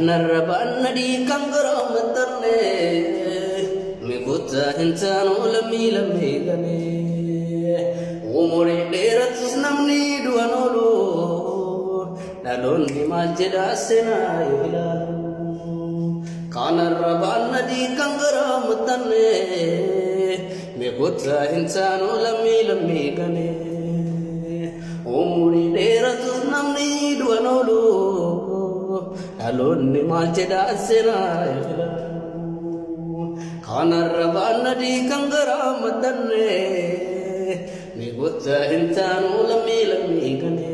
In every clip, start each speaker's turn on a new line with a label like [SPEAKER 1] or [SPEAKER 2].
[SPEAKER 1] نربا ندي كنغرا مترني ميكوتا انسانو لمي لمي غني وموري ديرت نمني دوانولو نالون دي ماجدا سنا يبلالو كان الربا ندي كنغرا مترني ميكوتا انسانو لمي لمي غني وموري ديرت نمني دوانولو alonni malcheda asena khanar banadi kangara madanne me gotta intanu lammi lammi gane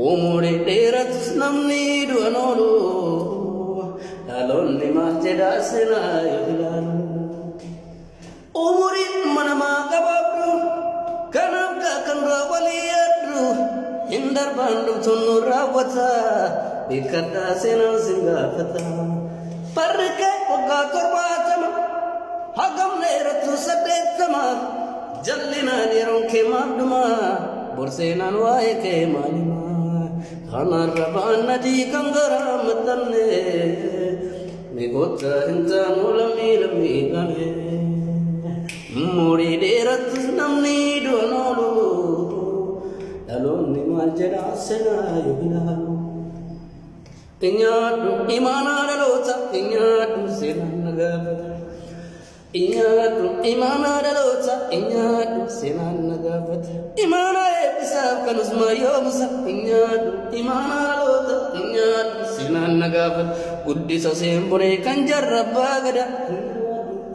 [SPEAKER 1] omore derat namni duanolu alonni malcheda asena omore manama kababru kanabka kanra waliyadru indar bandu tunu rawata Bikata sena singafata Parke oga korbatama Hagam neratu sadetama Jallina niron ke magduma Borsena nuaye ke malima Khana raban nadi kangara matanne Migota inta mulami lami gane Muri deratu namni duanolu Daloni majeda sena yubinalu Inyadu imana dalota inyadu senanagavata Inyadu imana dalota inyadu senanagavata Imana episab kanusma yomusa Inyadu imana dalota inyadu senanagavata Guddisa sembore kanjarra bagada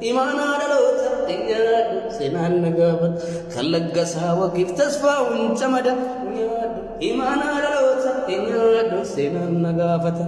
[SPEAKER 1] Imana dalota inyadu senanagavata Kallagasa waqif tasfa'un chamada Inyadu imana dalota inyadu senanagavata